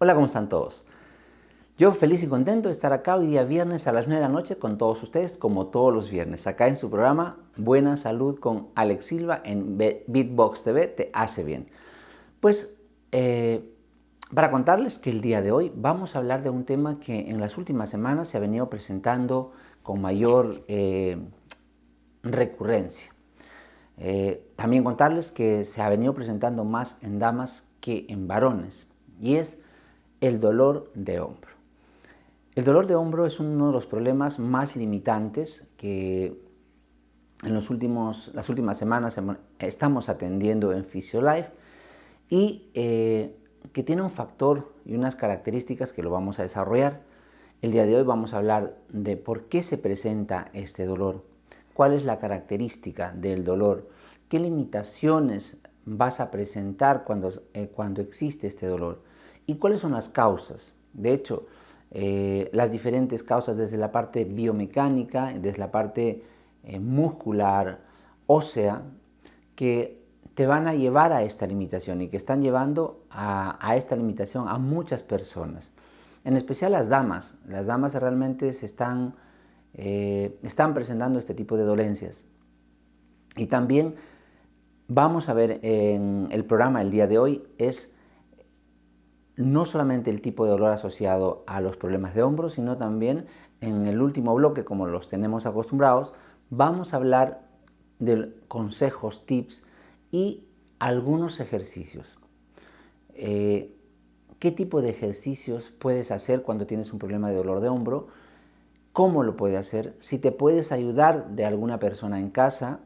Hola, ¿cómo están todos? Yo feliz y contento de estar acá hoy día viernes a las 9 de la noche con todos ustedes, como todos los viernes, acá en su programa Buena Salud con Alex Silva en Beatbox TV, Te Hace Bien. Pues para contarles que el día de hoy vamos a hablar de un tema que en las últimas semanas se ha venido presentando con mayor recurrencia. También contarles que se ha venido presentando más en damas que en varones, y es el dolor de hombro. El dolor de hombro es uno de los problemas más limitantes que en las últimas semanas estamos atendiendo en Physiolife y que tiene un factor y unas características que lo vamos a desarrollar. El día de hoy vamos a hablar de por qué se presenta este dolor, cuál es la característica del dolor, qué limitaciones vas a presentar cuando existe este dolor y cuáles son las causas. De hecho, las diferentes causas desde la parte biomecánica, desde la parte muscular, ósea, que te van a llevar a esta limitación y que están llevando a esta limitación a muchas personas. En especial las damas. Las damas realmente están presentando este tipo de dolencias. Y también vamos a ver en el programa el día de hoy es no solamente el tipo de dolor asociado a los problemas de hombro, sino también en el último bloque, como los tenemos acostumbrados, vamos a hablar de consejos, tips y algunos ejercicios. ¿Qué tipo de ejercicios puedes hacer cuando tienes un problema de dolor de hombro? ¿Cómo lo puedes hacer? Si te puedes ayudar de alguna persona en casa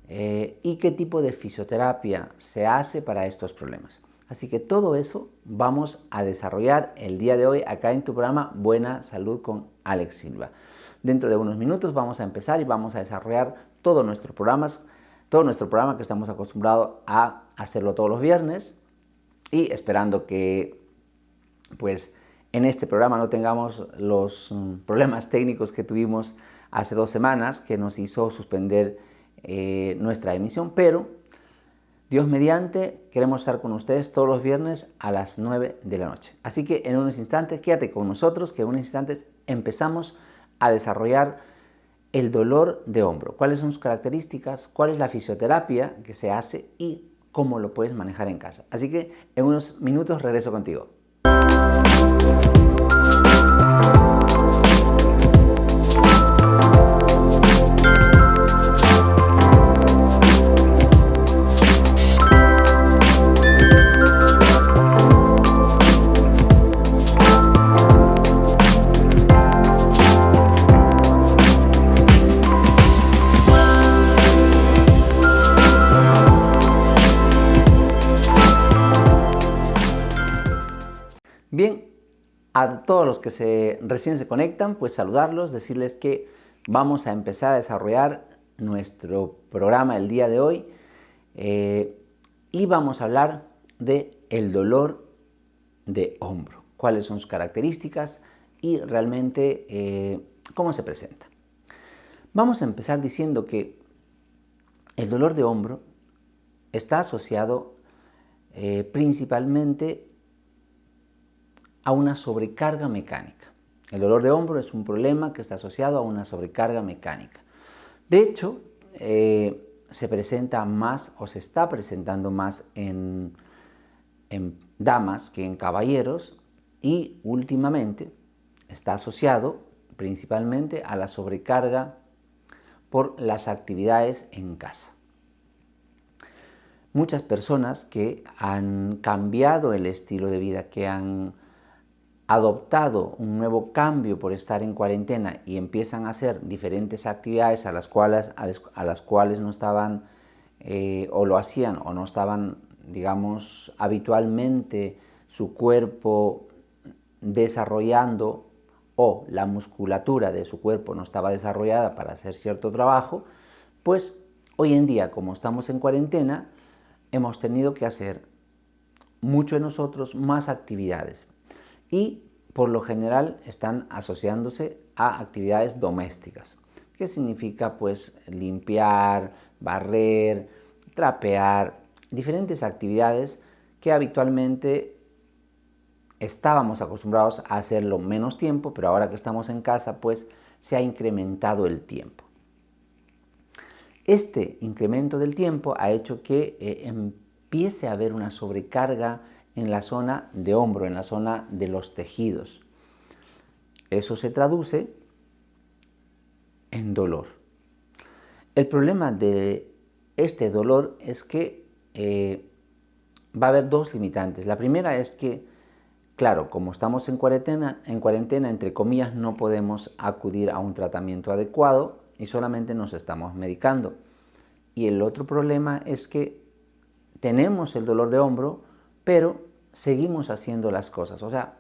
y qué tipo de fisioterapia se hace para estos problemas. Así que todo eso vamos a desarrollar el día de hoy acá en tu programa Buena Salud con Alex Silva. Dentro de unos minutos vamos a empezar y vamos a desarrollar todo nuestro programa que estamos acostumbrados a hacerlo todos los viernes y esperando que pues en este programa no tengamos los problemas técnicos que tuvimos hace 2 semanas que nos hizo suspender nuestra emisión, pero Dios mediante, queremos estar con ustedes todos los viernes a las 9 de la noche. Así que en unos instantes, quédate con nosotros, que en unos instantes empezamos a desarrollar el dolor de hombro. ¿Cuáles son sus características? ¿Cuál es la fisioterapia que se hace? Y cómo lo puedes manejar en casa. Así que en unos minutos regreso contigo. Bien, a todos los que recién se conectan, pues saludarlos, decirles que vamos a empezar a desarrollar nuestro programa el día de hoy y vamos a hablar de el dolor de hombro, cuáles son sus características y realmente cómo se presenta. Vamos a empezar diciendo que el dolor de hombro está asociado principalmente a una sobrecarga mecánica. El dolor de hombro es un problema que está asociado a una sobrecarga mecánica. De hecho, se presenta más o se está presentando más en damas que en caballeros y últimamente está asociado principalmente a la sobrecarga por las actividades en casa. Muchas personas que han cambiado el estilo de vida, que han adoptado un nuevo cambio por estar en cuarentena y empiezan a hacer diferentes actividades a las cuales no estaban o lo hacían o no estaban, digamos, habitualmente su cuerpo desarrollando o la musculatura de su cuerpo no estaba desarrollada para hacer cierto trabajo, pues hoy en día, como estamos en cuarentena, hemos tenido que hacer mucho de nosotros más actividades. Y por lo general están asociándose a actividades domésticas, que significa pues limpiar, barrer, trapear, diferentes actividades que habitualmente estábamos acostumbrados a hacerlo menos tiempo, pero ahora que estamos en casa, pues se ha incrementado el tiempo. Este incremento del tiempo ha hecho que empiece a haber una sobrecarga en la zona de hombro, en la zona de los tejidos. Eso se traduce en dolor. El problema de este dolor es que va a haber dos limitantes. La primera es que, claro, como estamos en cuarentena, entre comillas, no podemos acudir a un tratamiento adecuado y solamente nos estamos medicando. Y el otro problema es que tenemos el dolor de hombro, pero seguimos haciendo las cosas. O sea,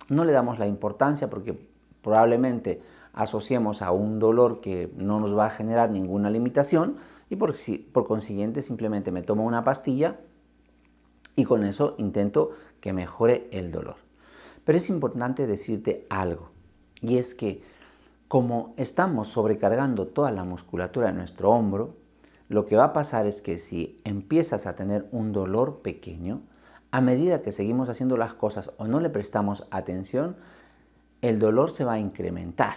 no le damos la importancia porque probablemente asociemos a un dolor que no nos va a generar ninguna limitación y por consiguiente simplemente me tomo una pastilla y con eso intento que mejore el dolor. Pero es importante decirte algo, y es que como estamos sobrecargando toda la musculatura de nuestro hombro, lo que va a pasar es que si empiezas a tener un dolor pequeño, a medida que seguimos haciendo las cosas o no le prestamos atención, el dolor se va a incrementar.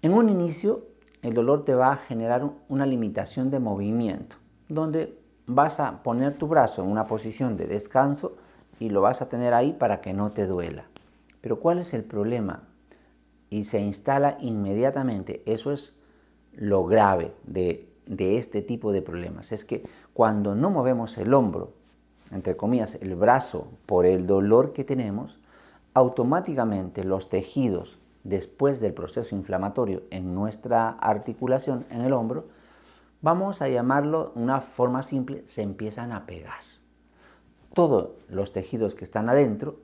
En un inicio, el dolor te va a generar una limitación de movimiento, donde vas a poner tu brazo en una posición de descanso y lo vas a tener ahí para que no te duela. Pero ¿cuál es el problema? Y se instala inmediatamente. Eso es lo grave de este tipo de problemas. Es que cuando no movemos el hombro, entre comillas, el brazo, por el dolor que tenemos, automáticamente los tejidos, después del proceso inflamatorio en nuestra articulación, en el hombro, vamos a llamarlo de una forma simple, se empiezan a pegar. Todos los tejidos que están adentro,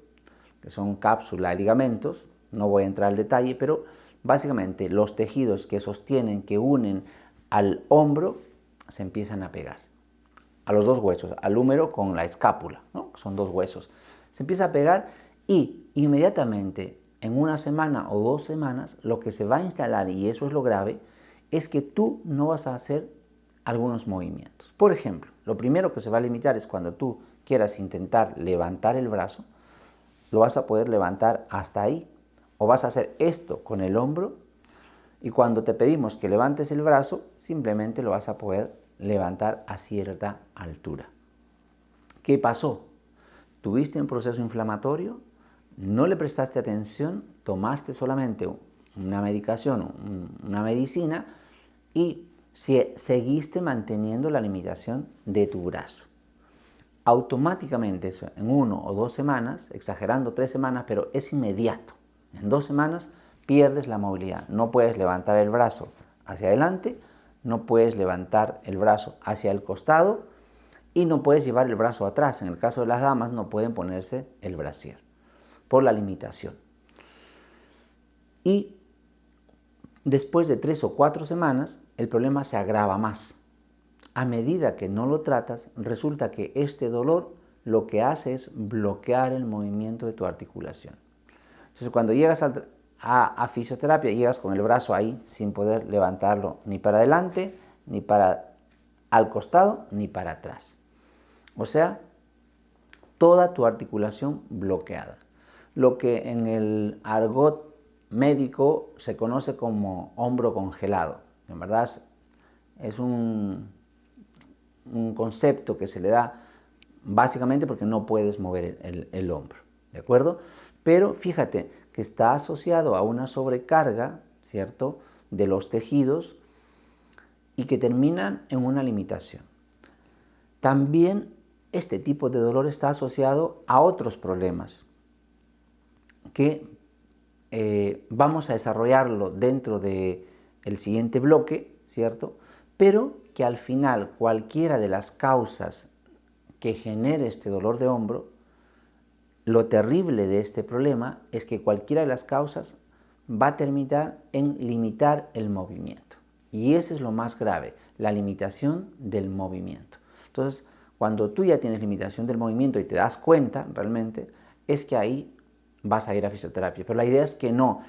que son cápsula y ligamentos, no voy a entrar al detalle, pero básicamente los tejidos que sostienen, que unen al hombro, se empiezan a pegar. A los dos huesos, al húmero con la escápula, ¿no? Son dos huesos. Se empieza a pegar y inmediatamente, en una semana o 2 semanas, lo que se va a instalar, y eso es lo grave, es que tú no vas a hacer algunos movimientos. Por ejemplo, lo primero que se va a limitar es cuando tú quieras intentar levantar el brazo, lo vas a poder levantar hasta ahí. O vas a hacer esto con el hombro y cuando te pedimos que levantes el brazo, simplemente lo vas a poder levantar a cierta altura. ¿Qué pasó? ¿Tuviste un proceso inflamatorio? ¿No le prestaste atención? ¿Tomaste solamente una medicación, una medicina y seguiste manteniendo la limitación de tu brazo? Automáticamente eso, en 1 o 2 semanas, exagerando 3 semanas, pero es inmediato. En 2 semanas pierdes la movilidad. No puedes levantar el brazo hacia adelante, no puedes levantar el brazo hacia el costado y no puedes llevar el brazo atrás. En el caso de las damas no pueden ponerse el brasier por la limitación. Y después de 3 o 4 semanas el problema se agrava más. A medida que no lo tratas, resulta que este dolor lo que hace es bloquear el movimiento de tu articulación. Entonces, cuando llegas a fisioterapia, llegas con el brazo ahí sin poder levantarlo ni para adelante, ni para al costado, ni para atrás. O sea, toda tu articulación bloqueada. Lo que en el argot médico se conoce como hombro congelado. En verdad es un concepto que se le da básicamente porque no puedes mover el hombro, ¿de acuerdo? Pero fíjate que está asociado a una sobrecarga, ¿cierto?, de los tejidos y que terminan en una limitación. También este tipo de dolor está asociado a otros problemas que vamos a desarrollarlo dentro del siguiente bloque, ¿cierto? Pero que al final cualquiera de las causas que genere este dolor de hombro, lo terrible de este problema es que cualquiera de las causas va a terminar en limitar el movimiento. Y eso es lo más grave, la limitación del movimiento. Entonces, cuando tú ya tienes limitación del movimiento y te das cuenta realmente, es que ahí vas a ir a fisioterapia. Pero la idea es que no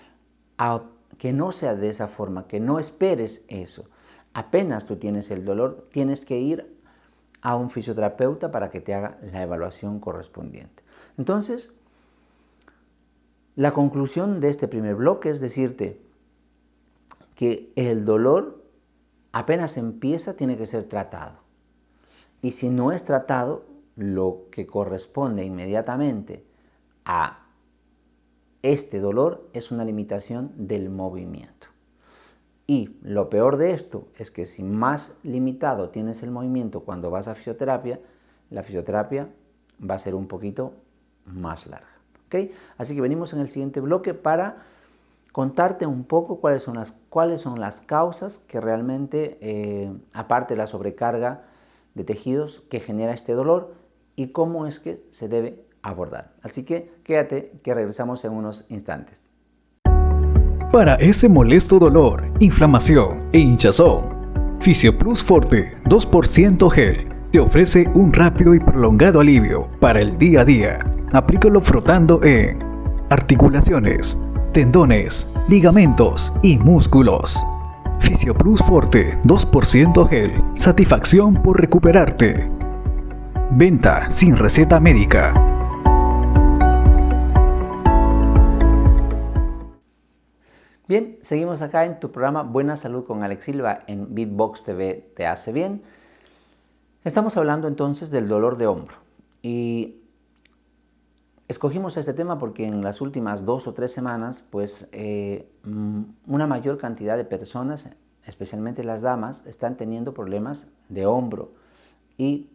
sea de esa forma, que no esperes eso. Apenas tú tienes el dolor, tienes que ir a un fisioterapeuta para que te haga la evaluación correspondiente. Entonces, La conclusión de este primer bloque es decirte que el dolor apenas empieza tiene que ser tratado. Y si no es tratado, lo que corresponde inmediatamente a este dolor es una limitación del movimiento. Y lo peor de esto es que si más limitado tienes el movimiento cuando vas a fisioterapia, la fisioterapia va a ser un poquito más larga. ¿Okay? Así que venimos en el siguiente bloque para contarte un poco cuáles son las causas que realmente, aparte de la sobrecarga de tejidos que genera este dolor y cómo es que se debe abordar. Así que quédate que regresamos en unos instantes. Para ese molesto dolor, inflamación e hinchazón, FisioPlus Forte 2% Gel te ofrece un rápido y prolongado alivio para el día a día. Aplícalo frotando en articulaciones, tendones, ligamentos y músculos. FisioPlus Forte 2% Gel. Satisfacción por recuperarte. Venta sin receta médica. Bien, seguimos acá en tu programa Buena Salud con Alex Silva en Beatbox TV Te Hace Bien. Estamos hablando entonces del dolor de hombro y escogimos este tema porque en las últimas 2 o 3 semanas pues una mayor cantidad de personas, especialmente las damas, están teniendo problemas de hombro y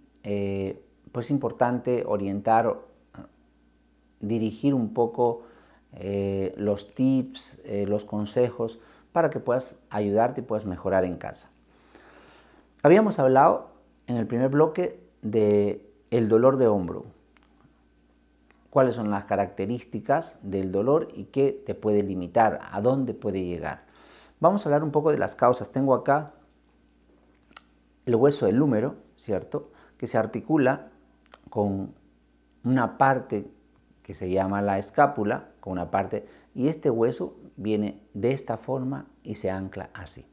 pues es importante orientar, dirigir un poco los tips, los consejos para que puedas ayudarte y puedas mejorar en casa. Habíamos hablado en el primer bloque del dolor de hombro, cuáles son las características del dolor y qué te puede limitar, a dónde puede llegar. Vamos a hablar un poco de las causas. Tengo acá el hueso del húmero, ¿cierto?, que se articula con una parte que se llama la escápula, con una parte, y este hueso viene de esta forma y se ancla así.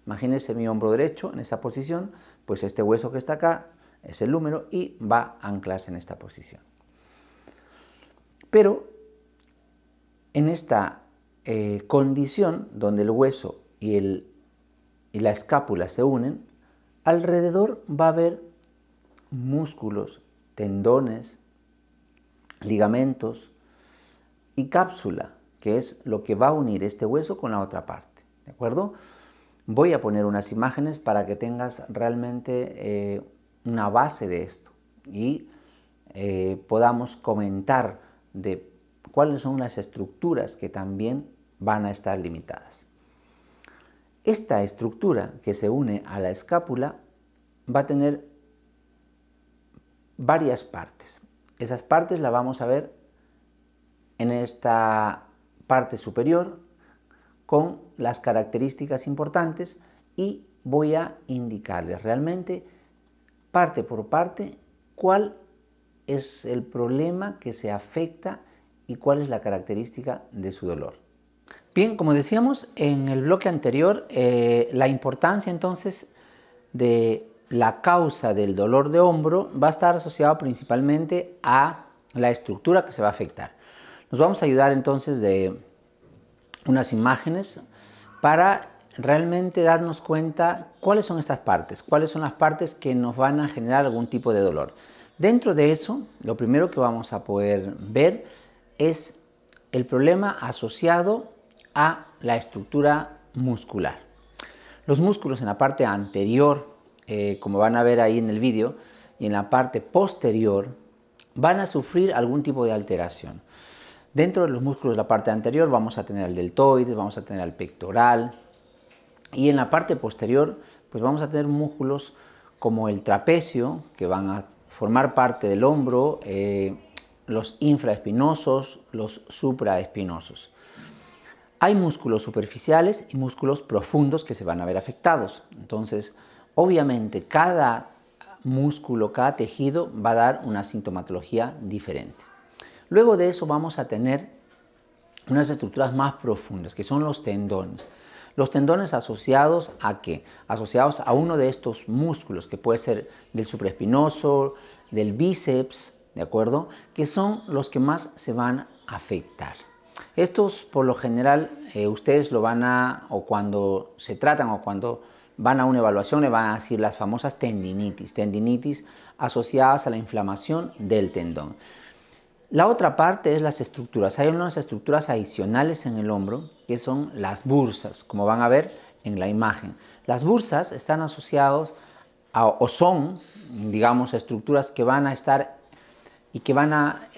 Imagínense mi hombro derecho en esa posición, pues este hueso que está acá es el húmero y va a anclarse en esta posición. Pero en esta condición donde el hueso y la escápula se unen, alrededor va a haber músculos, tendones, ligamentos y cápsula, que es lo que va a unir este hueso con la otra parte, ¿de acuerdo? Voy a poner unas imágenes para que tengas realmente una base de esto y podamos comentar de cuáles son las estructuras que también van a estar limitadas. Esta estructura que se une a la escápula va a tener varias partes. Esas partes las vamos a ver en esta parte superior con las características importantes y voy a indicarles realmente parte por parte cuál es el problema que se afecta y cuál es la característica de su dolor. Bien, como decíamos en el bloque anterior, la importancia entonces de la causa del dolor de hombro va a estar asociado principalmente a la estructura que se va a afectar. Nos vamos a ayudar entonces de unas imágenes para realmente darnos cuenta cuáles son estas partes, cuáles son las partes que nos van a generar algún tipo de dolor. Dentro de eso, lo primero que vamos a poder ver es el problema asociado a la estructura muscular. Los músculos en la parte anterior, como van a ver ahí en el vídeo, y en la parte posterior van a sufrir algún tipo de alteración. Dentro de los músculos de la parte anterior vamos a tener el deltoides, vamos a tener el pectoral, y en la parte posterior pues vamos a tener músculos como el trapecio, que van a formar parte del hombro, los infraespinosos, los supraespinosos. Hay músculos superficiales y músculos profundos que se van a ver afectados. Entonces, obviamente, cada músculo, cada tejido va a dar una sintomatología diferente. Luego de eso vamos a tener unas estructuras más profundas, que son los tendones. Los tendones asociados ¿a qué? Asociados a uno de estos músculos, que puede ser del supraespinoso, del bíceps, ¿de acuerdo? Que son los que más se van a afectar. Estos por lo general ustedes lo van a, o cuando se tratan o cuando van a una evaluación le van a decir las famosas tendinitis asociadas a la inflamación del tendón. La otra parte es las estructuras. Hay unas estructuras adicionales en el hombro que son las bursas, como van a ver en la imagen. Las bursas están asociados o son, digamos, estructuras que van a estar y que van a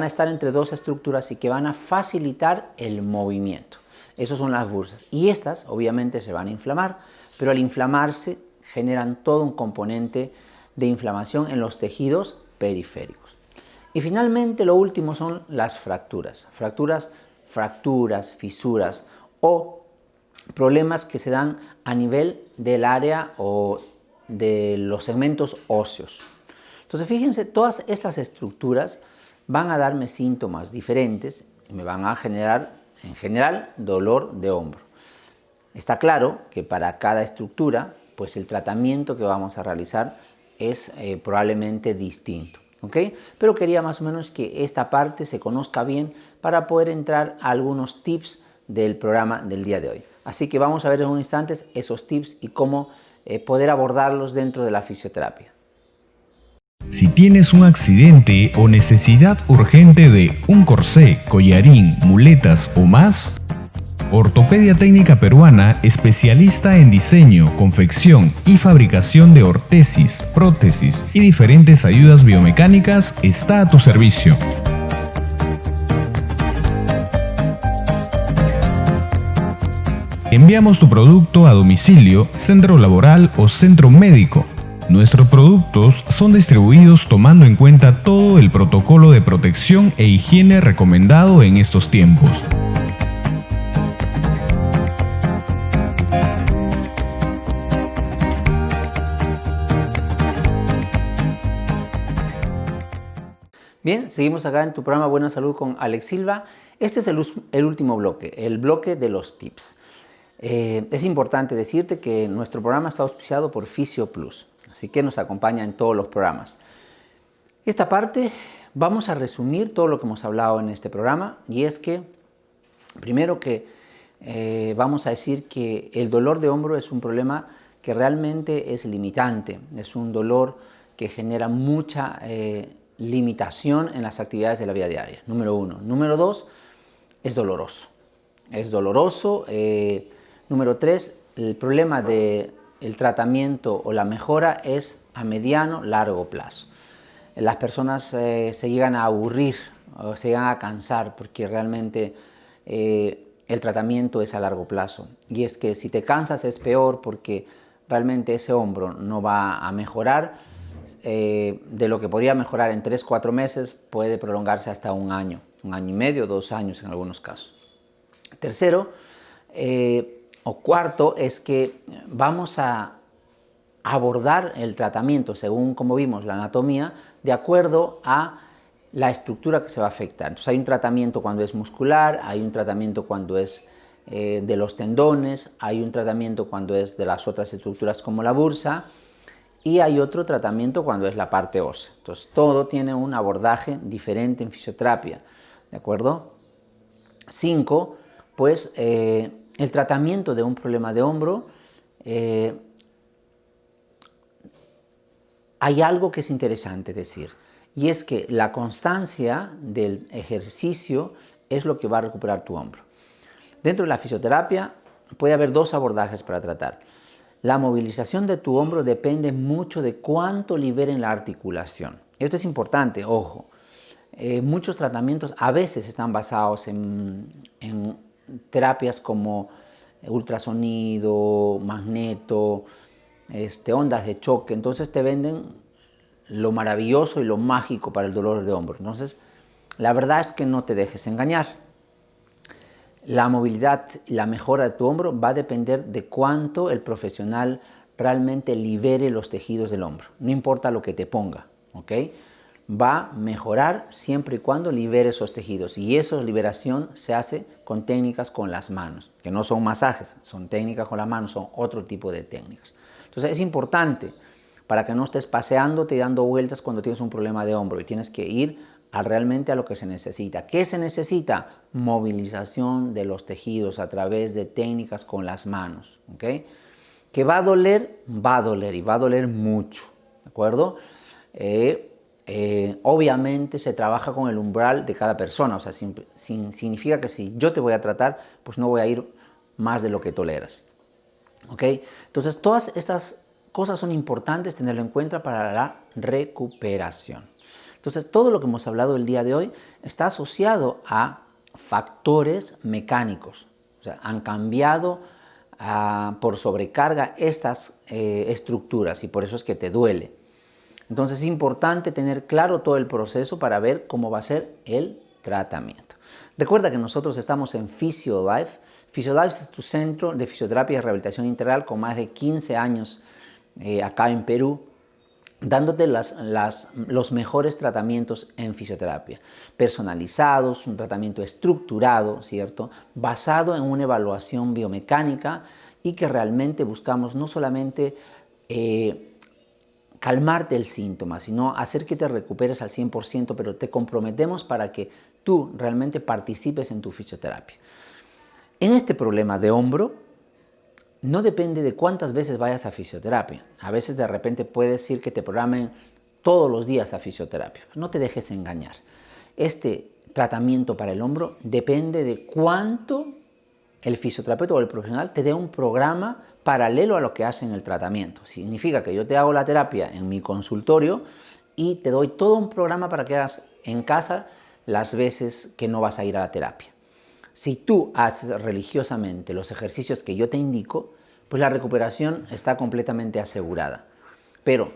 estar entre dos estructuras y que van a facilitar el movimiento. Esas son las bursas. Y estas obviamente se van a inflamar, pero al inflamarse generan todo un componente de inflamación en los tejidos periféricos. Y finalmente lo último son las fracturas. Fracturas, fisuras o problemas que se dan a nivel del área o de los segmentos óseos. Entonces fíjense, todas estas estructuras van a darme síntomas diferentes y me van a generar en general dolor de hombro. Está claro que para cada estructura pues el tratamiento que vamos a realizar es probablemente distinto. ¿Okay? Pero quería más o menos que esta parte se conozca bien para poder entrar a algunos tips del programa del día de hoy. Así que vamos a ver en un instante esos tips y cómo poder abordarlos dentro de la fisioterapia. Si tienes un accidente o necesidad urgente de un corsé, collarín, muletas o más, Ortopedia Técnica Peruana, especialista en diseño, confección y fabricación de ortesis, prótesis y diferentes ayudas biomecánicas, está a tu servicio. Enviamos tu producto a domicilio, centro laboral o centro médico. Nuestros productos son distribuidos tomando en cuenta todo el protocolo de protección e higiene recomendado en estos tiempos. Bien, seguimos acá en tu programa Buena Salud con Alex Silva. Este es el último bloque, el bloque de los tips. Es importante decirte que nuestro programa está auspiciado por Fisio Plus, así que nos acompaña en todos los programas. Esta parte vamos a resumir todo lo que hemos hablado en este programa y es que, primero que vamos a decir que el dolor de hombro es un problema que realmente es limitante, es un dolor que genera mucha limitación en las actividades de la vida diaria, número uno. Número dos, es doloroso. Número tres, el problema del tratamiento o la mejora es a mediano, largo plazo. Las personas se llegan a aburrir o se llegan a cansar porque realmente el tratamiento es a largo plazo. Y es que si te cansas es peor porque realmente ese hombro no va a mejorar. De lo que podría mejorar en 3-4 meses puede prolongarse hasta un año y medio, 2 años en algunos casos. Tercero o cuarto es que vamos a abordar el tratamiento según como vimos la anatomía de acuerdo a la estructura que se va a afectar. Entonces hay un tratamiento cuando es muscular, hay un tratamiento cuando es de los tendones, hay un tratamiento cuando es de las otras estructuras como la bursa y hay otro tratamiento cuando es la parte ósea. Entonces todo tiene un abordaje diferente en fisioterapia, ¿de acuerdo? 5, pues el tratamiento de un problema de hombro, hay algo que es interesante decir, y es que la constancia del ejercicio es lo que va a recuperar tu hombro. Dentro de la fisioterapia puede haber 2 abordajes para tratar. La movilización de tu hombro depende mucho de cuánto liberen la articulación. Esto es importante, ojo. Muchos tratamientos a veces están basados en terapias como ultrasonido, magneto, ondas de choque. Entonces te venden lo maravilloso y lo mágico para el dolor de hombro. Entonces, la verdad es que no te dejes engañar. La movilidad y la mejora de tu hombro va a depender de cuánto el profesional realmente libere los tejidos del hombro. No importa lo que te ponga, ¿ok? Va a mejorar siempre y cuando libere esos tejidos. Y esa liberación se hace con técnicas con las manos, que no son masajes, son técnicas con las manos, son otro tipo de técnicas. Entonces es importante para que no estés paseándote y dando vueltas cuando tienes un problema de hombro y tienes que ir realmente a lo que se necesita. ¿Qué se necesita? Movilización de los tejidos a través de técnicas con las manos. ¿Okay? ¿Que va a doler? Va a doler y va a doler mucho. ¿De acuerdo? Obviamente se trabaja con el umbral de cada persona. O sea, significa que si yo te voy a tratar, pues no voy a ir más de lo que toleras. ¿Ok? Entonces, todas estas cosas son importantes tenerlo en cuenta para la recuperación. Entonces, todo lo que hemos hablado el día de hoy está asociado a factores mecánicos. O sea, han cambiado por sobrecarga estas estructuras y por eso es que te duele. Entonces, es importante tener claro todo el proceso para ver cómo va a ser el tratamiento. Recuerda que nosotros estamos en PhysioLife. PhysioLife es tu centro de fisioterapia y rehabilitación integral con más de 15 años acá en Perú, dándote los mejores tratamientos en fisioterapia, personalizados, un tratamiento estructurado, ¿cierto? Basado en una evaluación biomecánica y que realmente buscamos no solamente calmarte el síntoma, sino hacer que te recuperes al 100%, pero te comprometemos para que tú realmente participes en tu fisioterapia. En este problema de hombro, no depende de cuántas veces vayas a fisioterapia. A veces de repente puedes decir que te programen todos los días a fisioterapia. No te dejes engañar. Este tratamiento para el hombro depende de cuánto el fisioterapeuta o el profesional te dé un programa paralelo a lo que hace en el tratamiento. Significa que yo te hago la terapia en mi consultorio y te doy todo un programa para que hagas en casa las veces que no vas a ir a la terapia. Si tú haces religiosamente los ejercicios que yo te indico, pues la recuperación está completamente asegurada. Pero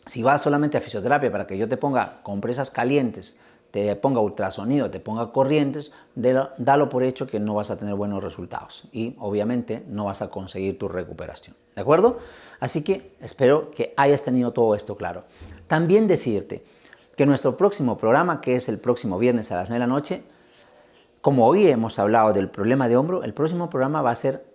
si vas solamente a fisioterapia para que yo te ponga compresas calientes, te ponga ultrasonido, te ponga corrientes, dalo por hecho que no vas a tener buenos resultados y obviamente no vas a conseguir tu recuperación. ¿De acuerdo? Así que espero que hayas tenido todo esto claro. También decirte que nuestro próximo programa, que es el próximo viernes a las 9 de la noche, como hoy hemos hablado del problema de hombro, el próximo programa va a ser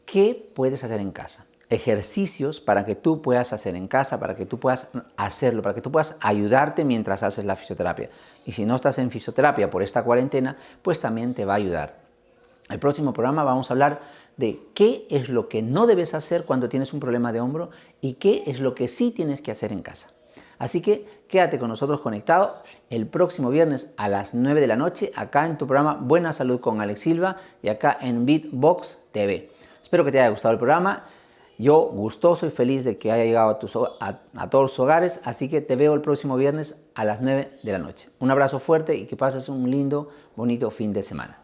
¿qué puedes hacer en casa? Ejercicios para que tú puedas hacer en casa, para que tú puedas hacerlo, para que tú puedas ayudarte mientras haces la fisioterapia. Y si no estás en fisioterapia por esta cuarentena, pues también te va a ayudar. El próximo programa vamos a hablar de qué es lo que no debes hacer cuando tienes un problema de hombro y qué es lo que sí tienes que hacer en casa. Así que quédate con nosotros conectado el próximo viernes a las 9 de la noche acá en tu programa Buena Salud con Alex Silva y acá en Beatbox TV. Espero que te haya gustado el programa. Yo gustoso y feliz de que haya llegado a todos los hogares, así que te veo el próximo viernes a las 9 de la noche. Un abrazo fuerte y que pases un lindo, bonito fin de semana.